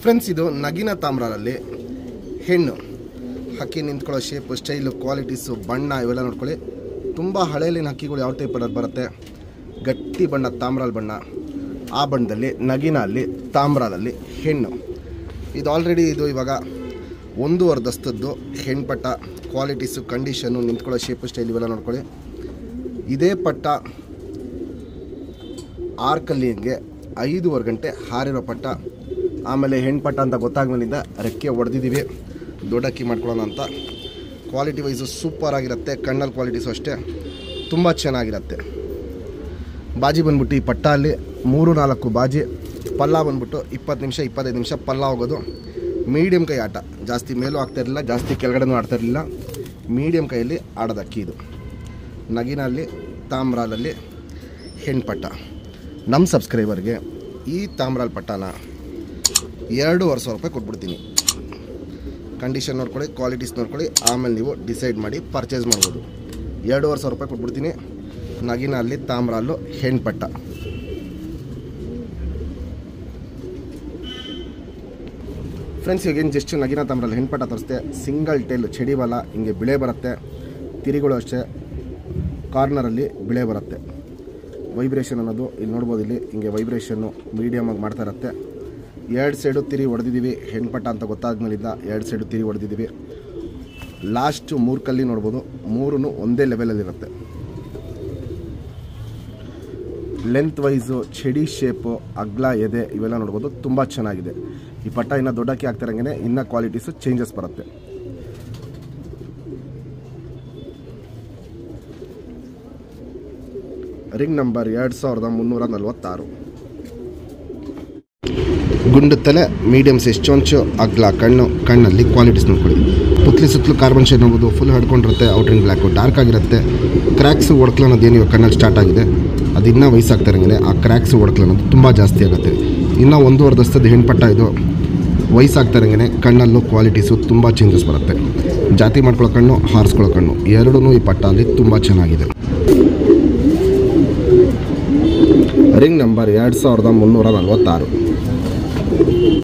Friends, ಇದು ನಗಿನ ತಾಮ್ರಲ್ಲಿ ಹೆಣ್ಣು ಹಕ್ಕಿ ನಿಂತ್ಕೊಳ್ಳೋ ಶೇಪು, ಸ್ಟೈಲು, ಕ್ವಾಲಿಟೀಸು, ಬಣ್ಣ ಇವೆಲ್ಲ ನೋಡ್ಕೊಳ್ಳಿ. ತುಂಬ ಹಳೆಯಲ್ಲಿನ ಹಕ್ಕಿಗಳು ಯಾವ ಟೈಪ್ ಬರುತ್ತೆ, ಗಟ್ಟಿ ಬಣ್ಣ ತಾಮ್ರಲ್ಲಿ ಬಣ್ಣ, ಆ ಬಣ್ಣದಲ್ಲಿ ನಗಿನ ಅಲ್ಲಿ ತಾಮ್ರಲ್ಲಿ ಹೆಣ್ಣು. ಇದು ಆಲ್ರೆಡಿ ಇದು ಇವಾಗ 1.5 ದಸ್ತದ್ದು ಹೆಣ್ಣು ಪಟ್ಟ. ಕ್ವಾಲಿಟೀಸು, ಕಂಡೀಷನ್ನು, ನಿಂತ್ಕೊಳ್ಳೋ ಶೇಪು, ಸ್ಟೈಲ್ ಇವೆಲ್ಲ ನೋಡ್ಕೊಳ್ಳಿ. ಇದೇ ಪಟ್ಟ ಆರ್ಕಲ್ಲಿಗೆ 5.5 ಗಂಟೆ ಹಾರಿರೋ ಪಟ್ಟ. ಆಮೇಲೆ ಹೆಣ್ಣು ಪಟ್ಟ ಅಂತ ಗೊತ್ತಾಗ್ಮೇಲಿಂದ ರೆಕ್ಕೆ ಹೊಡೆದಿದ್ದೀವಿ, ದೊಡ್ಡ ಅಕ್ಕಿ ಮಾಡ್ಕೊಳ್ಳೋಣ ಅಂತ. ಕ್ವಾಲಿಟಿ ವೈಸು ಸೂಪರ್ ಆಗಿರುತ್ತೆ. ಕಣ್ಣಲ್ಲಿ ಕ್ವಾಲಿಟೀಸು ಅಷ್ಟೇ ತುಂಬ ಚೆನ್ನಾಗಿರುತ್ತೆ. ಬಾಜಿ ಬಂದ್ಬಿಟ್ಟು ಈ ಪಟ್ಟ ಅಲ್ಲಿ 3-4 ಬಾಜಿ, ಪಲ್ಲ ಬಂದ್ಬಿಟ್ಟು 20 ನಿಮಿಷ 25 ನಿಮಿಷ ಪಲ್ಲ ಹೋಗೋದು. ಮೀಡಿಯಮ್ ಕೈ ಆಟ, ಜಾಸ್ತಿ ಮೇಲೂ ಆಗ್ತಾಯಿರಲಿಲ್ಲ, ಜಾಸ್ತಿ ಕೆಳಗಡೆನೂ ಆಡ್ತಾಯಿರಲಿಲ್ಲ. ಮೀಡಿಯಮ್ ಕೈಯಲ್ಲಿ ಆಡೋದು ಅಕ್ಕಿ ಇದು. ನಗಿನಲ್ಲಿ ತಾಮ್ರಲ್ಲಿ ಹೆಣ್ಣು ಪಟ್ಟ. ನಮ್ಮ ಸಬ್ಸ್ಕ್ರೈಬರ್ಗೆ ಈ ತಾಮ್ರಾಲ್ ಪಟ್ಟನ 2,500 ರೂಪಾಯಿ ಕೊಟ್ಬಿಡ್ತೀನಿ. ಕಂಡೀಷನ್ ನೋಡ್ಕೊಳ್ಳಿ, ಕ್ವಾಲಿಟೀಸ್ ನೋಡ್ಕೊಳ್ಳಿ, ಆಮೇಲೆ ನೀವು ಡಿಸೈಡ್ ಮಾಡಿ ಪರ್ಚೇಸ್ ಮಾಡ್ಬೋದು. 2,500 ರೂಪಾಯಿ ಕೊಟ್ಬಿಡ್ತೀನಿ. ನಗಿನಲ್ಲಿ ತಾಮ್ರಲ್ಲು ಹೆಣ್ಣು ಪಟ್ಟ. ಫ್ರೆಂಡ್ಸ್, ಇವಾಗೇನು ಜಸ್ಟ್ ನಗಿನ ತಾಮ್ರಲ್ಲಿ ಹೆಣ್ಣು ಪಟ್ಟ ತೋರಿಸ್ತೆ. ಸಿಂಗಲ್ ಟೇಲ್ ಚಡಿ ಬಲ ಹಿಂಗೆ ಬಿಳೆ ಬರುತ್ತೆ. ತಿರಿಗಳು ಅಷ್ಟೇ ಕಾರ್ನರಲ್ಲಿ ಬಿಳೆ ಬರುತ್ತೆ. ವೈಬ್ರೇಷನ್ ಅನ್ನೋದು ಇಲ್ಲಿ ನೋಡ್ಬೋದು, ಇಲ್ಲಿ ಹಿಂಗೆ ವೈಬ್ರೇಷನ್ನು ಮೀಡಿಯಮಾಗಿ ಮಾಡ್ತಾ ಇರುತ್ತೆ. 2 ಸೈಡು ತಿರಿ ಹೊಡೆದಿದ್ದೀವಿ. ಹೆಣ್ಣು ಪಟ್ಟ ಅಂತ ಗೊತ್ತಾದ್ಮೇಲಿಂದ 2 ಸೈಡು ತಿರಿ ಹೊಡೆದಿದ್ದೀವಿ. ಲಾಸ್ಟು 3 ಕಲ್ಲಿ ನೋಡ್ಬೋದು, 3 ಒಂದೇ ಲೆವೆಲಲ್ಲಿರುತ್ತೆ. ಲೆಂತ್ ವೈಸು, ಚಡಿ ಶೇಪು, ಅಗ್ಲ, ಎದೆ ಇವೆಲ್ಲ ನೋಡ್ಬೋದು, ತುಂಬ ಚೆನ್ನಾಗಿದೆ. ಈ ಪಟ್ಟ ಇನ್ನೂ ದೊಡ್ಡಕ್ಕೆ ಆಗ್ತಿರಂಗೆ ಇನ್ನೂ ಕ್ವಾಲಿಟೀಸು ಚೇಂಜಸ್ ಬರುತ್ತೆ. Ring number 2346. ಗುಂಡು ತಲೆ, ಮೀಡಿಯಮ್ ಸೈಜ್ ಚೊಂಚು, ಅಗ್ಲ ಕಣ್ಣು, ಕಣ್ಣಲ್ಲಿ ಕ್ವಾಲಿಟೀಸ್ ನೋಡ್ಕೊಳ್ಳಿ. ಪುತ್ಲಿ ಸುತ್ತಲೂ ಕಾರ್ಬನ್ ಶೇಡ್ ನೋಡ್ಬೋದು, ಫುಲ್ ಹಡ್ಕೊಂಡಿರುತ್ತೆ. ಔಟ್ರಿಂಗ್ ಬ್ಲ್ಯಾಕು ಡಾರ್ಕ್ ಆಗಿರುತ್ತೆ. ಕ್ರ್ಯಾಕ್ಸು ಒಡ್ಕಲ್ ಅನ್ನೋದೇನು ಇವಾಗ ಕಣ್ಣಲ್ಲಿ ಸ್ಟಾರ್ಟ್ ಆಗಿದೆ, ಅದು ಇನ್ನೂ ವಯಸ್ಸಾಗ್ತಾರಂಗೆ ಆ ಕ್ರ್ಯಾಕ್ಸು ಒಡ್ಕಲ್ ಅನ್ನೋದು ತುಂಬ ಜಾಸ್ತಿ ಆಗುತ್ತೆ. ಇನ್ನೂ 1.5 ದಸ್ತದ ಹೆಣ್ಣು ಪಟ್ಟ ಇದು. ವಯಸ್ಸಾಗ್ತಾರಂಗೆ ಕಣ್ಣಲ್ಲೂ ಕ್ವಾಲಿಟೀಸು ತುಂಬ ಚೇಂಜಸ್ ಬರುತ್ತೆ. ಜಾತಿ ಮಾಡ್ಕೊಳ್ಳೋ ಕಣ್ಣು, ಹಾರಿಸ್ಕೊಳ್ಳೋ ಕಣ್ಣು ಎರಡೂ ಈ ಪಟ್ಟ ಅಲ್ಲಿ ತುಂಬ ಚೆನ್ನಾಗಿದೆ. Ring number 2346.